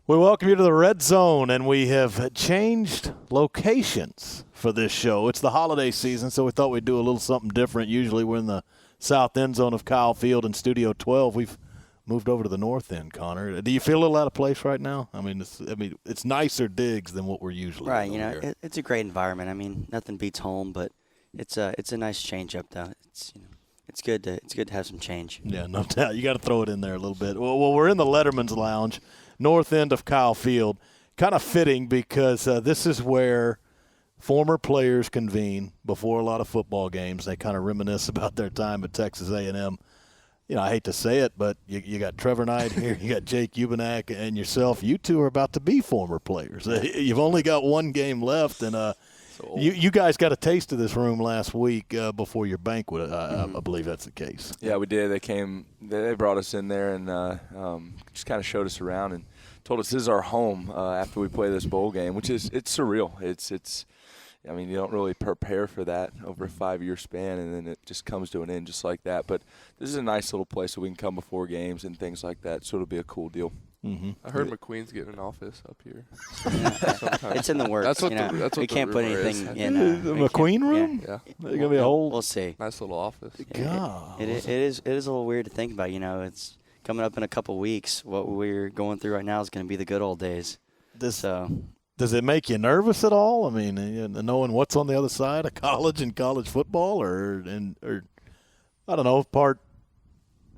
We welcome you to the Red Zone, and we have changed locations for this show. It's the holiday season, so we thought we'd do a little something different. Usually we're in the south end zone of Kyle Field in Studio 12. We've moved over to the north end, Connor. Do you feel a little out of place right now? I mean, it's nicer digs than what we're usually right. Here. It's a great environment. I mean, nothing beats home, but it's a nice change up though. It's good to have some change. Yeah, no doubt. You got to throw it in there a little bit. Well, we're in the Letterman's Lounge, north end of Kyle Field. Kind of fitting because this is where former players convene before a lot of football games. They kind of reminisce about their time at Texas A&M. You know, I hate to say it, but you got Trevor Knight here, you got Jake Hubenak, and yourself. You two are about to be former players. You've only got one game left, and you guys got a taste of this room last week before your banquet. I believe that's the case. Yeah, we did. They brought us in there and just kind of showed us around and told us this is our home after we play this bowl game, which it's surreal. It's. I mean, you don't really prepare for that over a 5-year span, and then it just comes to an end just like that. But this is a nice little place so we can come before games and things like that, so it'll be a cool deal. Mm-hmm. I heard McQueen's getting an office up here. It's in the works. That's what we can't put anything in. The McQueen room? Yeah. There's going to be a whole – We'll see. Nice little office. God. It is a little weird to think about. It's coming up in a couple weeks. What we're going through right now is going to be the good old days. Does it make you nervous at all? I mean, knowing what's on the other side of college and college football, or I don't know, part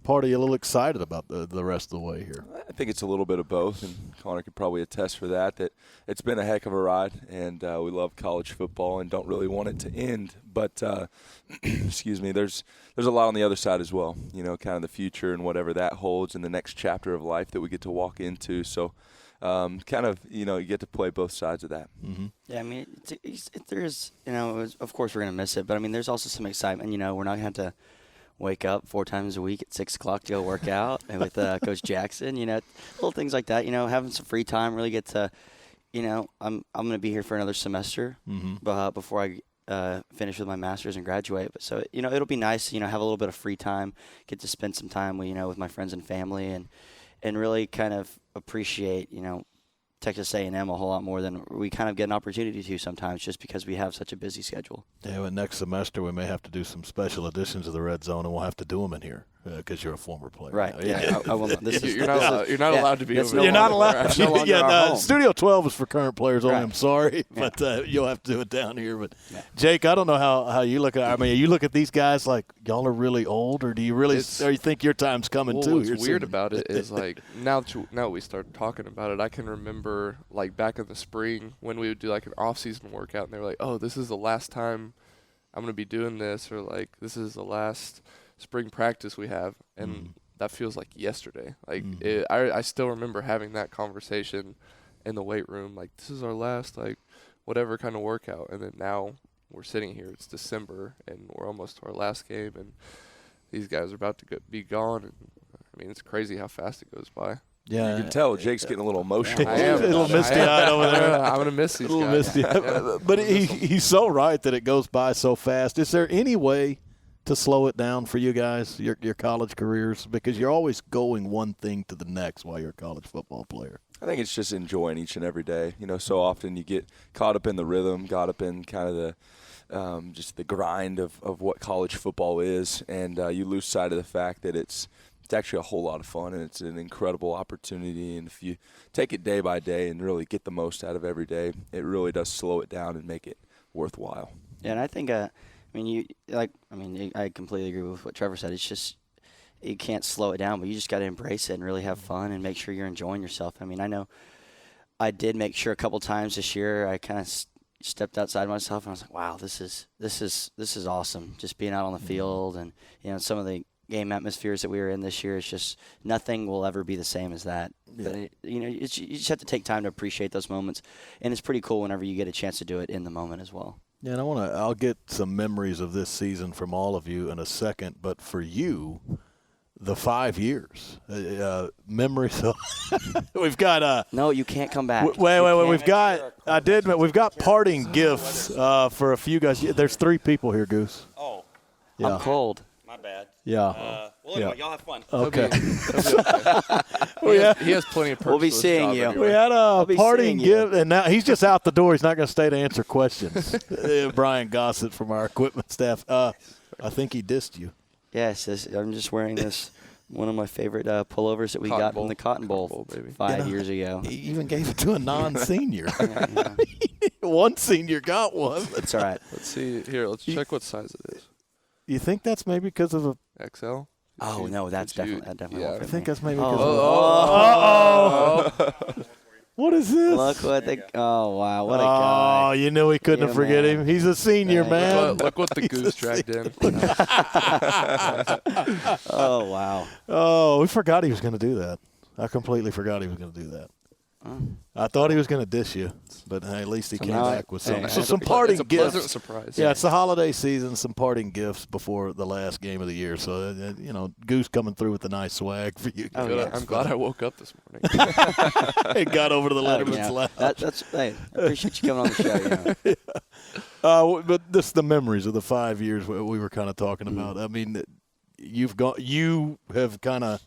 of you a little excited about the rest of the way here? I think it's a little bit of both, and Connor could probably attest for that it's been a heck of a ride, and we love college football and don't really want it to end. But, excuse me, there's a lot on the other side as well, kind of the future and whatever that holds and the next chapter of life that we get to walk into. So, you get to play both sides of that. Mm-hmm. Yeah, I mean, there's, of course we're going to miss it, but I mean, there's also some excitement. We're not going to have to wake up 4 times a week at 6 o'clock to go work out and with Coach Jackson, little things like that, having some free time, really get to, I'm going to be here for another semester before I finish with my master's and graduate. But so, it'll be nice, have a little bit of free time, get to spend some time, with my friends and family and really kind of appreciate, Texas A&M a whole lot more than we kind of get an opportunity to sometimes just because we have such a busy schedule. Yeah, but next semester we may have to do some special editions of the Red Zone, and we'll have to do them in here because you're a former player. Right. Yeah. I will not. You're not allowed to be over there. You're not allowed. No longer Studio 12 is for current players only. Right. I'm sorry, but you'll have to do it down here. But Jake, I don't know how you look at it. I mean, you look at these guys like y'all are really old, or do you really or you think your time's coming too? What's weird about it is like now we start talking about it, I can remember like back in the spring when we would do like an off-season workout, and they were like, "Oh, this is the last time I'm going to be doing this," or like, "This is the last spring practice we have," and that feels like yesterday. Like I still remember having that conversation in the weight room, like this is our last like whatever kind of workout, and then now we're sitting here. It's December, and we're almost to our last game, and these guys are about to be gone. And I mean, it's crazy how fast it goes by. Yeah, you can tell Jake's getting a little emotional. I am. A little misty-eyed over there. I'm gonna miss these guys. A little misty-eyed. But he's so right that it goes by so fast. Is there any way to slow it down for you guys, your college careers? Because you're always going one thing to the next while you're a college football player. I think it's just enjoying each and every day. So often you get caught up in the rhythm, caught up in kind of the just the grind of what college football is, and you lose sight of the fact that it's actually a whole lot of fun, and it's an incredible opportunity. And if you take it day by day and really get the most out of every day, it really does slow it down and make it worthwhile. Yeah, and I think I completely agree with what Trevor said. It's just you can't slow it down, but you just got to embrace it and really have fun and make sure you're enjoying yourself. I mean, I know I did make sure a couple times this year I kind of stepped outside myself and I was like, wow, this is awesome. Just being out on the field and some of the game atmospheres that we were in this year, it's just nothing will ever be the same as that. Yeah. But you just have to take time to appreciate those moments, and it's pretty cool whenever you get a chance to do it in the moment as well. Yeah, and I'll get some memories of this season from all of you in a second, but for you, the 5 years memories. We've got no, you can't come back. Wait. We've got parting gifts for a few guys. There's 3 people here, Goose. Oh, yeah. I'm cold. My bad. Yeah. Well, Yeah. anyway, y'all have fun. Okay. He has plenty of perks. We'll be to this seeing job you. anyway. We had a be parting seeing you. gift, and now he's just out the door. He's not going to stay to answer questions. Brian Gossett from our equipment staff. I think he dissed you. Yes, I'm just wearing this. One of my favorite pullovers that we Cotton got Bowl. from the Cotton Bowl, Cotton Bowl, baby. 5 years ago. He even gave it to a non-senior. Yeah. One senior got one. It's all right. Let's see here. Let's check what size it is. You think that's maybe because of a – XL. Oh, no, that's definitely yeah. won't I fit think me. that's maybe Oh. because of Oh. What is this? Look what the – oh, wow, what a Oh, guy. you knew he couldn't Yeah, have forget man. him. He's a senior, Yeah, man. Look what the goose dragged in. Oh, wow. Oh, we forgot he was going to do that. I completely forgot he was going to do that. Oh. I thought he was going to diss you, but hey, at least he came now back with some, hey, so it's some parting It's a pleasant gifts. surprise. Yeah, it's the holiday season. Some parting gifts before the last game of the year. So Goose coming through with the nice swag for you. Oh, Good. yeah. I'm glad I woke up this morning. It got over to the Oh, Letterman's lounge. that's hey, I appreciate you coming on the show. You know. But this the memories of the 5 years we were kind of talking about. I mean, you have kind of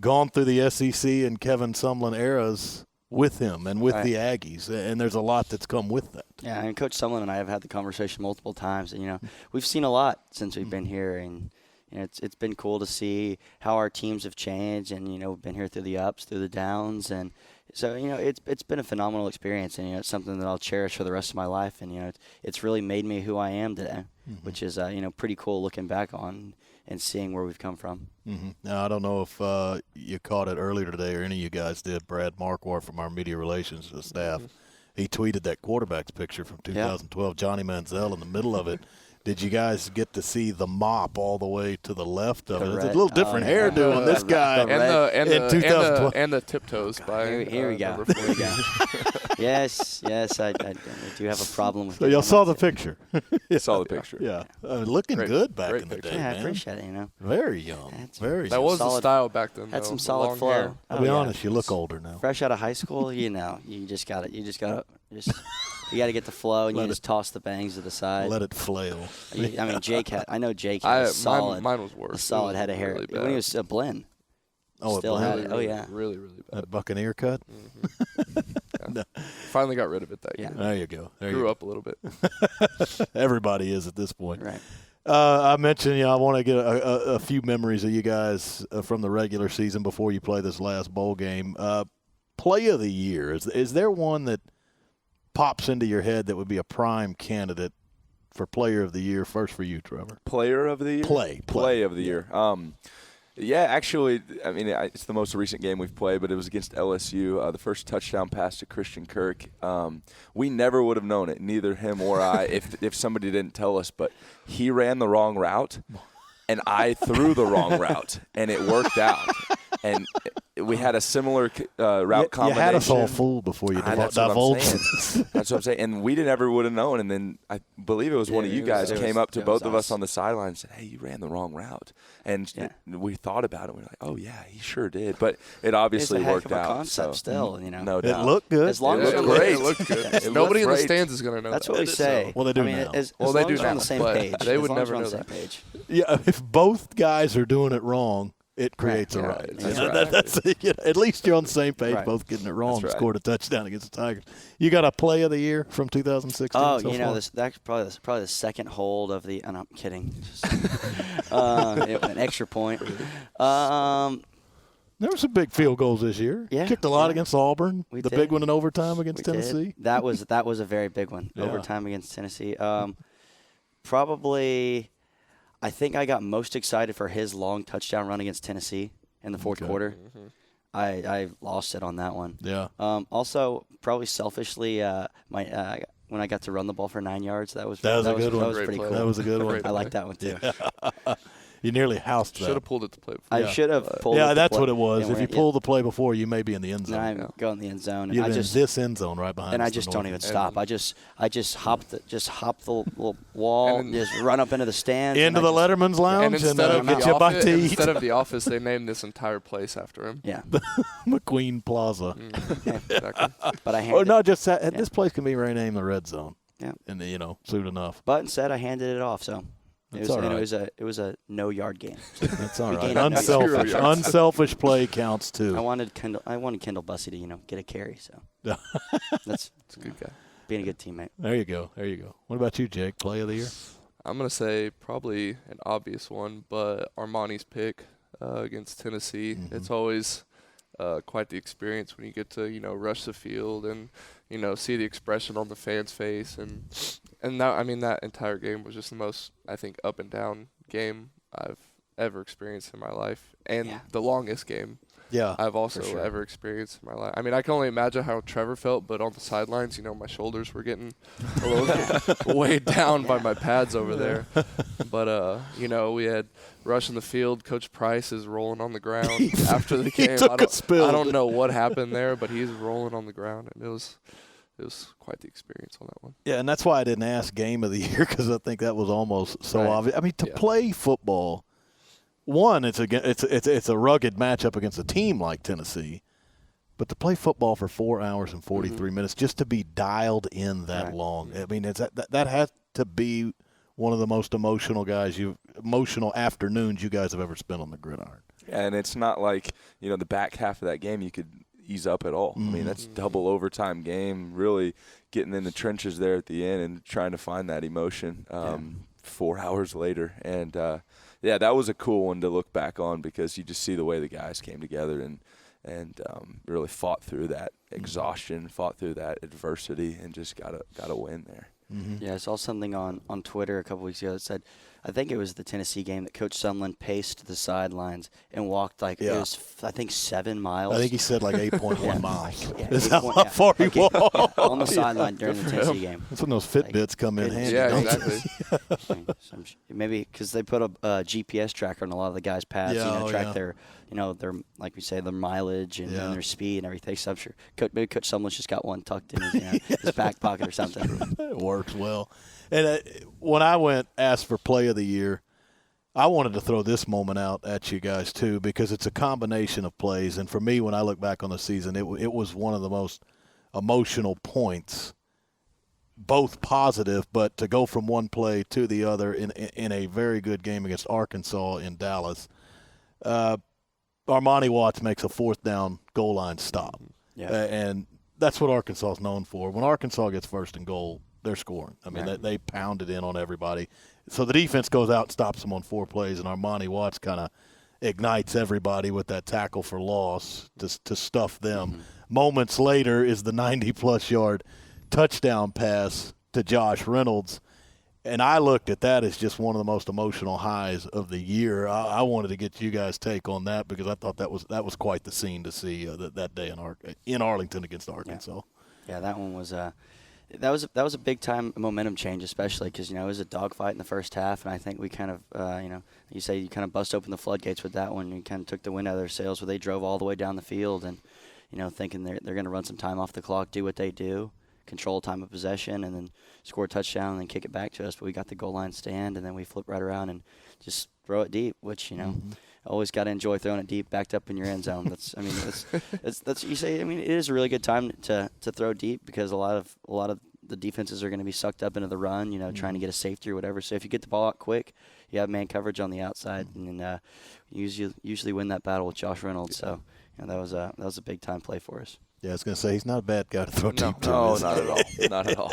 gone through the SEC and Kevin Sumlin eras with him and with Right. the Aggies, and there's a lot that's come with that. Yeah, and Coach Sumlin and I have had the conversation multiple times, and we've seen a lot since we've been here, and it's been cool to see how our teams have changed, and we've been here through the ups, through the downs, and so it's been a phenomenal experience, and it's something that I'll cherish for the rest of my life, and it's really made me who I am today, which is pretty cool looking back on and seeing where we've come from. Mm-hmm. Now, I don't know if you caught it earlier today or any of you guys did. Brad Marquardt from our media relations staff, he tweeted that quarterback's picture from 2012, Johnny Manziel in the middle of it. Did you guys get to see the mop all the way to the left of it? It's a little different hairdo on this guy in 2012. and the tiptoes by Here we go. number Here we go. Yes, I do have a problem with So y'all saw the picture. Saw the picture. Yeah. Looking Great- good back great in the picture. day, Yeah, I man. appreciate it, Very young. That's- Very That young. was the Solid- style back then. Had though, some the solid long flow. hair. I'll be Oh, yeah. honest, you look older now. Fresh out of high school, you just got to you got to get the flow, and Let you it- just toss the bangs to the side. Let it flail. I mean, Jake had a solid, Mine was worse. a It solid was head of hair really when he bad. was a blend. Oh, Still it had blended. it. Oh, yeah. Really, really bad. That Buccaneer cut? Yeah. Finally got rid of it that Yeah. year. There you go. There you Grew go. up a little bit. Everybody is at this point. Right. I mentioned, I want to get a few memories of you guys from the regular season before you play this last bowl game. Play of the year, is there one that pops into your head that would be a prime candidate for player of the year? First for you, Trevor. Player of the year? Play of the year. Yeah, actually, I mean, it's the most recent game we've played, but it was against LSU. The first touchdown pass to Christian Kirk. We never would have known it, neither him or I, if somebody didn't tell us. But he ran the wrong route, and I threw the wrong route, and it worked out. And we had a similar route combination. You had us all fooled before you That's what I'm divulged. saying. That's what I'm saying. And we never would have known. And then I believe it was one of you guys came up to both of us on the sideline and said, "Hey, you ran the wrong route." And we thought about it. We were like, "Oh yeah, he sure did." But it obviously It's a heck worked of a out. concept so, still, no It doubt. looked good. As long It as looked we're- great. It looked good. It Nobody in the looked great. stands is going to know That's that. what we say. Well, they do I mean, now. As Well, as they long do as we're on now, the same but page. they As would long as never we're on know the same that. page. Yeah, if both guys are doing it wrong, it creates a Yeah, right. that's right. At least you're on the same page, Right. both getting it wrong. That's right. Scored a touchdown against the Tigers. You got a play of the year from 2016 Oh, so far? that's probably the second hold of the. And I'm kidding. An extra point. There were some big field goals this year. Yeah, Kicked a lot yeah. against Auburn. We The did. big one in overtime against We did. Tennessee. That was a very big one. Yeah. Overtime against Tennessee. Probably, I think I got most excited for his long touchdown run against Tennessee in the fourth quarter. I lost it on that one. Yeah. Also, probably selfishly, when I got to run the ball for 9 yards, that was That was a good one. That was Great pretty play. cool. That was a good one. Great I like that one too. You nearly housed Should that. have pulled it to play. I Yeah. should have pulled. Yeah, it to that's play. what it was. Yeah, If you yeah. pull the play before, you may be in the end then zone. I go in the end zone, and You're I in just this end zone right behind and us I to just the don't north. even stop. I just hop the little wall, And- just run up into the stands. Into and the Letterman's lounge And instead of get the you a bite office, to eat. instead of the office, they named this entire place after him. Yeah, McQueen Plaza. Exactly. but I Or handed. no, just this place can be renamed the Red Zone. Yeah. And soon enough. But instead, I handed it off. So That's all right. It was a no-yard game. That's all We right. gained up Unselfish. Unselfish play counts too. I wanted Kendall Bussey to get a carry. So that's a good guy. Being a good teammate. There you go. What about you, Jake? Play of the year? I'm going to say probably an obvious one, but Armani's pick against Tennessee. Mm-hmm. It's always quite the experience when you get to, rush the field and, see the expression on the fans' face. And that entire game was just the most, I think, up and down game I've ever experienced in my life, and the longest game I've also ever experienced in my life. I mean, I can only imagine how Trevor felt, but on the sidelines, my shoulders were getting a little weighed down by my pads over there. But, we had rush in the field. Coach Price is rolling on the ground after the game. I don't know what happened there, but he's rolling on the ground, and it was quite the experience on that one. Yeah, and that's why I didn't ask game of the year, because I think that was almost so obvious. I mean, to play football, one, it's a rugged matchup against a team like Tennessee, but to play football for 4 hours and 43 minutes, just to be dialed in that long, I mean, that has to be one of the most emotional afternoons you guys have ever spent on the gridiron. Yeah, and it's not like the back half of that game you could ease up at all. I mean, that's double overtime game, really getting in the trenches there at the end and trying to find that emotion 4 hours later. And, that was a cool one to look back on, because you just see the way the guys came together and really fought through that exhaustion, fought through that adversity, and just got a win there. Mm-hmm. Yeah, I saw something on Twitter a couple weeks ago that said, I think it was the Tennessee game, that Coach Sumlin paced the sidelines and walked it was, I think, 7 miles. I think he said 8.1 miles. Yeah, That's how far he walked. On the sideline during the Tennessee game. That's when those Fitbits come in handy. Yeah, exactly. Maybe because they put a GPS tracker on a lot of the guys' pads, track their, their, like we say, their mileage and their speed and everything. So I'm sure maybe Coach Sumlin's just got one tucked in his back pocket or something. It works well. And when I asked for play of the year, I wanted to throw this moment out at you guys too, because it's a combination of plays. And for me, when I look back on the season, it was one of the most emotional points, both positive, but to go from one play to the other in a very good game against Arkansas in Dallas. Armani Watts makes a 4th down goal line stop. Yeah. And that's what Arkansas is known for. When Arkansas gets 1st and goal, they're scoring. I mean, they pound it in on everybody. So the defense goes out and stops them on 4 plays, and Armani Watts kind of ignites everybody with that tackle for loss to stuff them. Mm-hmm. Moments later is the 90-plus yard touchdown pass to Josh Reynolds. And I looked at that as just one of the most emotional highs of the year. I wanted to get you guys' take on that, because I thought that was quite the scene to see that day in Arlington against Arkansas. Yeah, that one was that was a big time momentum change, especially because it was a dogfight in the first half, and I think we kind of you say you kind of bust open the floodgates with that one. You kind of took the wind out of their sails, where they drove all the way down the field and thinking they're going to run some time off the clock, do what they do, control time of possession, and then score a touchdown and then kick it back to us. But we got the goal line stand, and then we flip right around and just throw it deep, which always got to enjoy throwing it deep, backed up in your end zone. That's you say. I mean, it is a really good time to throw deep, because a lot of the defenses are going to be sucked up into the run, trying to get a safety or whatever. So if you get the ball out quick, you have man coverage on the outside, and then usually win that battle with Josh Reynolds. So that was a big time play for us. Yeah, I was going to say, he's not a bad guy to throw deep to. No, not at all. Not at all.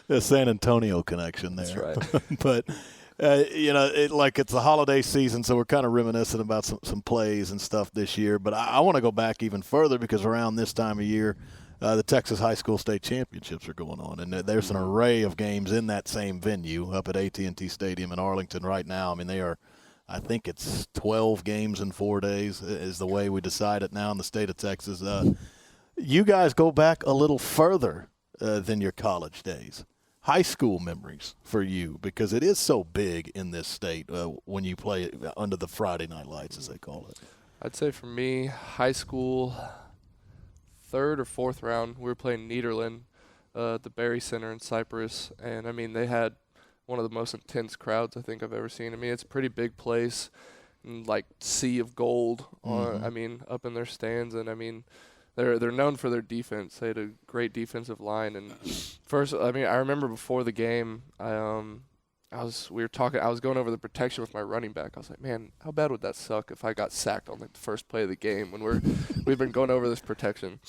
The San Antonio connection there. That's right. But, it's the holiday season, so we're kind of reminiscent about some plays and stuff this year. But I want to go back even further, because around this time of year, the Texas High School State Championships are going on. And there's an array of games in that same venue up at AT&T Stadium in Arlington right now. I mean, they are – I think it's 12 games in 4 days is the way we decide it now in the state of Texas. You guys go back a little further than your college days. High school memories for you, because it is so big in this state when you play it under the Friday night lights, as they call it. I'd say for me, high school, 3rd or 4th round, we were playing Nederland at the Berry Center in Cyprus. And, I mean, they had one of the most intense crowds I think I've ever seen. I mean, it's a pretty big place, and sea of gold, up in their stands. And, I mean, they're known for their defense. They had a great defensive line. And first, I mean, I remember before the game, I we were talking. I was going over the protection with my running back. I was like, man, how bad would that suck if I got sacked on like the first play of the game when we've been going over this protection.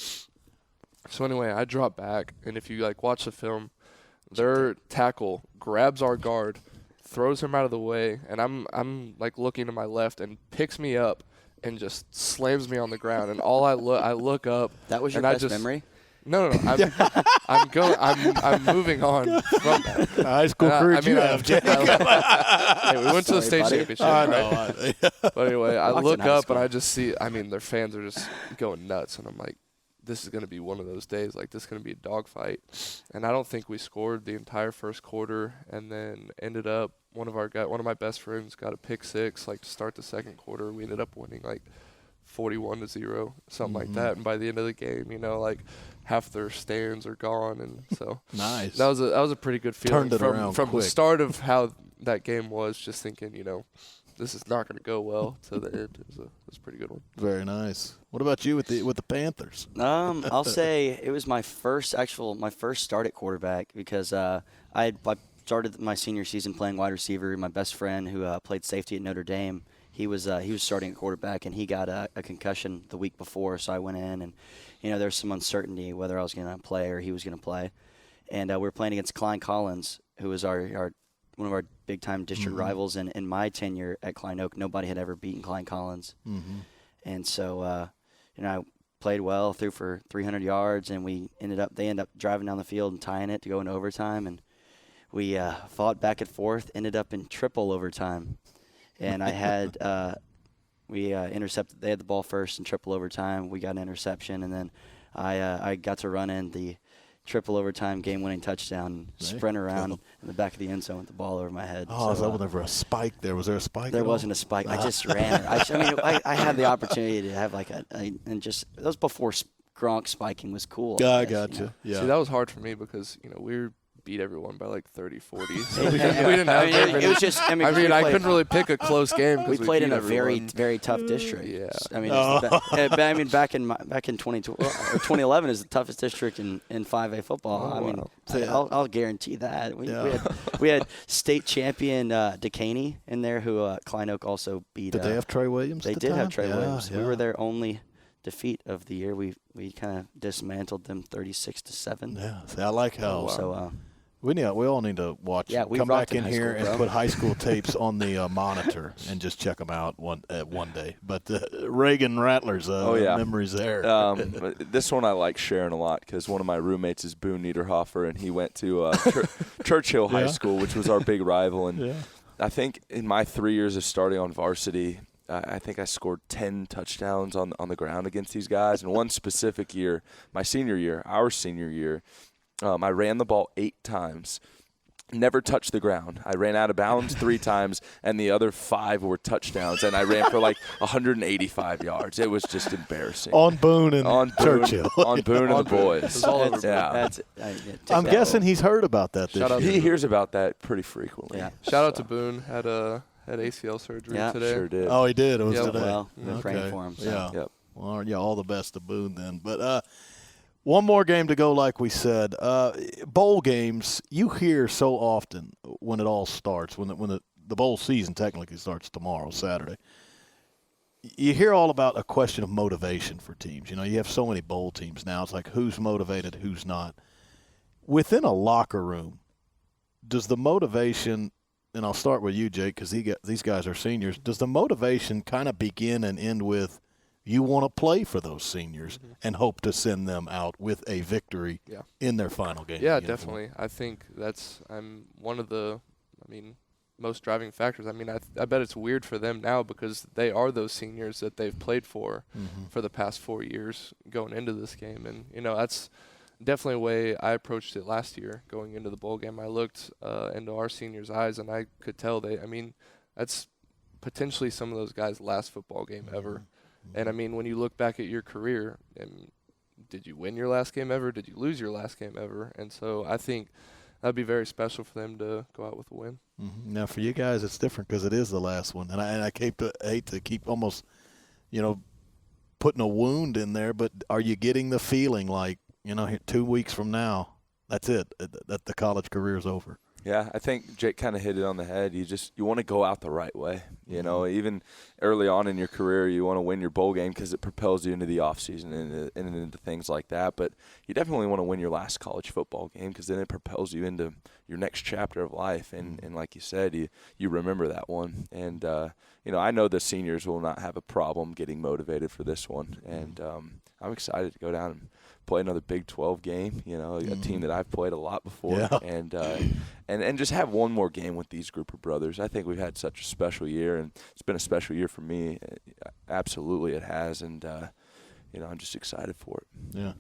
So anyway, I drop back, and if you like watch the film, their tackle grabs our guard, throws him out of the way, and I'm like looking to my left and picks me up and just slams me on the ground. And I look up. That was your and best memory? No. I'm moving on from that. High school career you have, Jake. Hey, we went to the state championship. I Right? know. But anyway, I Watching look high up school. and I just see. I mean, their fans are just going nuts, and I'm like, this is going to be one of those days. Like, this is going to be a dogfight. And I don't think we scored the entire first quarter, and then ended up one of my best friends got a pick six like to start the second quarter. We ended up winning like 41-0, something like that. And by the end of the game, like half their stands are gone, and so Nice. that was a pretty good feeling Turned it around from the quick. start of how that game was. Just thinking, this is not going to go well to the end. It was a pretty good one. Very nice. What about you with the Panthers? I'll say it was my first start at quarterback because I started my senior season playing wide receiver. My best friend who played safety at Notre Dame, he was starting at quarterback, and he got a concussion the week before. So I went in, and there was some uncertainty whether I was going to play or he was going to play, and we were playing against Klein Collins, who was our one of our big-time district rivals. And in my tenure at Klein Oak, nobody had ever beaten Klein Collins. And so, I played well, threw for 300 yards, and they ended up driving down the field and tying it to go into overtime. And we fought back and forth, ended up in triple overtime. And I had we intercepted. They had the ball first in triple overtime. We got an interception, and then I got to run in the triple overtime game-winning touchdown, sprint around in the back of the end zone with the ball over my head. Oh, so, was there a spike there? Was there a spike? There wasn't a spike. I just ran. I had the opportunity to have and just that was before Gronk spiking was cool. I gotcha. Yeah. See, that was hard for me because we beat everyone by like 30, 40. So we Yeah. didn't have very many. It was just. I I couldn't really pick a close game. We played in a beat very, everyone. very tough district. Yeah. Back in 2012 or 2011 is the toughest district in 5A football. wow. I'll guarantee that. We had state champion Decaney in there, who Klein Oak also beat. Did they have Trey Williams? They at the did time? have Trey Williams. Yeah. We were their only defeat of the year. We kind of dismantled them 36-7. Yeah. See, I like how. So. We all need to watch. Yeah, we come rocked back in in high here school, and bro. put high school tapes on the monitor and just check them out one day. But Reagan Rattlers, memories there. This one I like sharing a lot because one of my roommates is Boone Niederhofer, and he went to Churchill High School, which was our big rival. And I think in my 3 years of starting on varsity, I think I scored 10 touchdowns on the ground against these guys. And one specific year, our senior year, I ran the ball 8 times, never touched the ground. I ran out of bounds 3 times, and the other 5 were touchdowns, and I ran for like 185 yards. It was just embarrassing. On Boone and Churchill. On Boone and the boys. It's all over. I'm guessing he's heard about that this Shout out year. He hears about that pretty frequently. Yeah. Shout out to Boone. Had ACL surgery today. Sure did. Oh, he did. It was Yeah, today. well, we're praying for him, so. Yeah. Yep. Well, all the best to Boone then. But one more game to go, like we said. Bowl games, you hear so often when it all starts, when the bowl season technically starts tomorrow, Saturday. You hear all about a question of motivation for teams. You have so many bowl teams now. It's like who's motivated, who's not. Within a locker room, does the motivation, and I'll start with you, Jake, because these guys are seniors, does the motivation kind of begin and end with you want to play for those seniors and hope to send them out with a victory in their final game? Yeah, definitely. I think that's one of the, most driving factors. I bet it's weird for them now because they are those seniors that they've played for the past 4 years going into this game. And, that's definitely a way I approached it last year going into the bowl game. I looked into our seniors' eyes, and I could tell that's potentially some of those guys' last football game ever. And, when you look back at your career, did you win your last game ever? Did you lose your last game ever? And so I think that would be very special for them to go out with a win. Now, for you guys, it's different because it is the last one. And I hate to keep almost, putting a wound in there, but are you getting the feeling like, here 2 weeks from now, that's it, that the college career is over? Yeah, I think Jake kind of hit it on the head. You want to go out the right way. You know, even early on in your career, you want to win your bowl game because it propels you into the offseason and into things like that. But you definitely want to win your last college football game because then it propels you into your next chapter of life. And like you said, you remember that one. And, I know the seniors will not have a problem getting motivated for this one. And I'm excited to go down and play another Big 12 game, a team that I've played a lot before, and just have one more game with these group of brothers. I think we've had such a special year, and it's been a special year for me. Absolutely it has, and, I'm just excited for it. Yeah.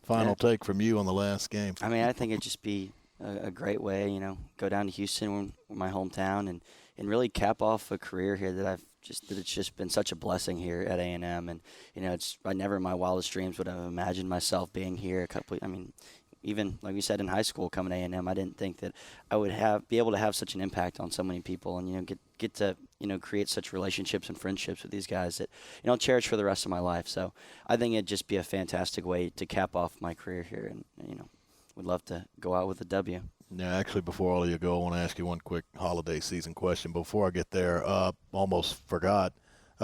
Final take from you on the last game. I mean, I think it'd just be a great way, go down to Houston, my hometown, and really cap off a career here that it's just been such a blessing here at A&M. And, I never in my wildest dreams would have imagined myself being here even like we said in high school coming to A&M, I didn't think that I would be able to have such an impact on so many people and, get to, create such relationships and friendships with these guys that, I'll cherish for the rest of my life. So I think it'd just be a fantastic way to cap off my career here. And, would love to go out with a W. Yeah, actually, before all of you go, I want to ask you one quick holiday season question. Before I get there, almost forgot,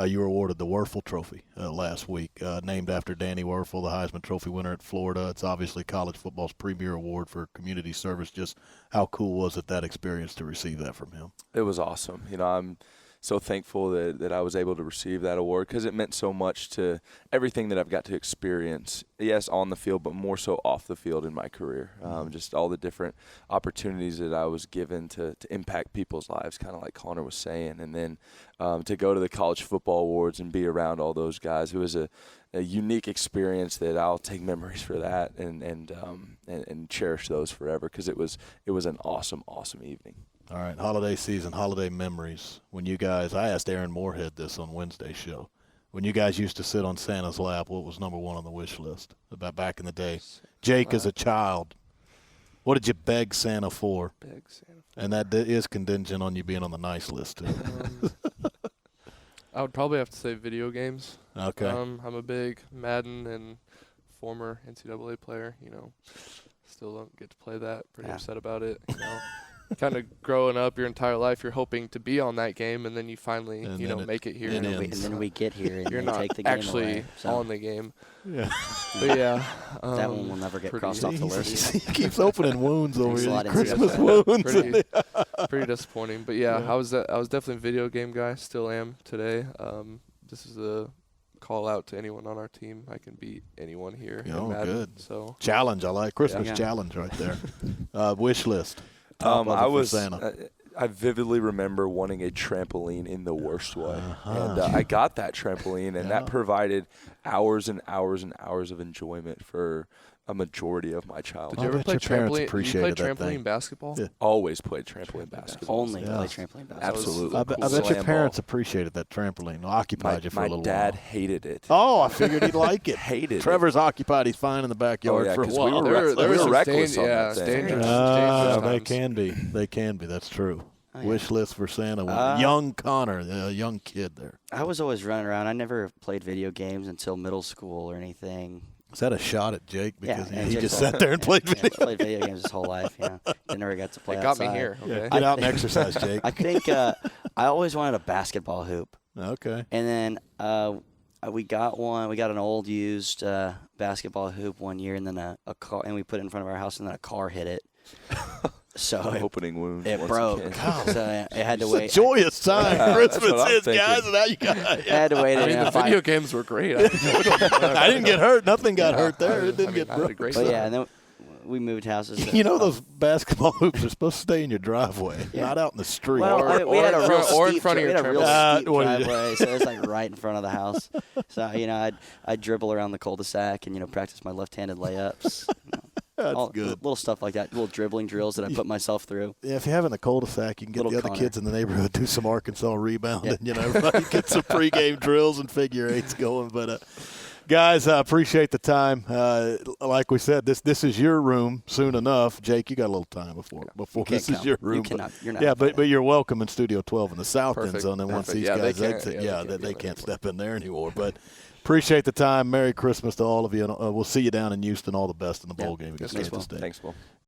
you were awarded the Werfel Trophy last week, named after Danny Werfel, the Heisman Trophy winner at Florida. It's obviously college football's premier award for community service. Just how cool was it, that experience, to receive that from him? It was awesome. I'm so thankful that I was able to receive that award because it meant so much to everything that I've got to experience, yes, on the field, but more so off the field in my career. Just all the different opportunities that I was given to impact people's lives, kind of like Connor was saying. And then to go to the College Football Awards and be around all those guys, it was a unique experience that I'll take memories for that and cherish those forever because it was an awesome, awesome evening. All right, holiday season, holiday memories. When you guys, I asked Aaron Moorhead this on Wednesday's show. When you guys used to sit on Santa's lap, what was number one on the wish list about back in the day? Jake, as a child, what did you beg Santa for? Beg Santa. And that is contingent on you being on the nice list, too. I would probably have to say video games. Okay. I'm a big Madden and former NCAA player, Still don't get to play that. Pretty upset about it, Kind of growing up your entire life, you're hoping to be on that game, and then you finally, make it here. And then we get here, and you're not take the game actually away, so. on the game. Yeah. But yeah, that one will never get crossed off the list. He keeps opening wounds over here. Christmas wounds. wounds. Pretty disappointing. But yeah, I was definitely a video game guy. Still am today. This is a call out to anyone on our team. I can beat anyone here. Oh, good. So challenge. I like Christmas challenge right there. Wish list. I vividly remember wanting a trampoline in the worst way. And I got that trampoline, and that provided hours and hours and hours of enjoyment for a majority of my childhood. Did you ever play trampoline? You played trampoline basketball? Yeah. Always played trampoline basketball. Only play trampoline basketball. Absolutely. I bet your parents appreciated that trampoline. Occupied you for a little while. My dad hated it. Oh, I figured he'd like it. Hated Trevor's occupied. He's fine in the backyard for a while. We were reckless on that thing. Dangerous they can be. They can be. That's true. Oh, yeah. Wish list for Santa. Young Connor, a young kid there. I was always running around. I never played video games until middle school or anything. Is that a shot at Jake? Because he Jake just sat there and played video games. Played video games his whole life. Never got to play outside. Got me here. Okay. Yeah, get out and exercise, Jake. I think I always wanted a basketball hoop. Okay. And then we got one. We got an old used basketball hoop one year, and then a car, and we put it in front of our house, and then a car hit it. So opening wound. It broke. So it had to wait. Joyous time Christmas is, guys, and now you got. I had to wait. The video games were great. I didn't get hurt. Nothing got hurt there. It didn't get broke. But yeah, and then we moved houses. Those basketball hoops are supposed to stay in your driveway, not out in the street. Well, we had a real steep driveway, so it's like right in front of the house. So I'd dribble around the cul-de-sac and practice my left-handed layups. That's good. Little stuff like that, little dribbling drills that I put myself through. Yeah, if you're having a cul-de-sac, you can get the other kids in the neighborhood do some Arkansas rebounding. Yeah. Everybody get some pregame drills and figure eights going. But guys, I appreciate the time. Like we said, this is your room soon enough. Jake, you got a little time before this is your room. You're not. But you're welcome in Studio 12 in the south end zone. And once Perfect. these guys exit, they can't step in there anymore. But appreciate the time. Merry Christmas to all of you. And we'll see you down in Houston. All the best in the bowl game against Kansas State. Thanks, Will.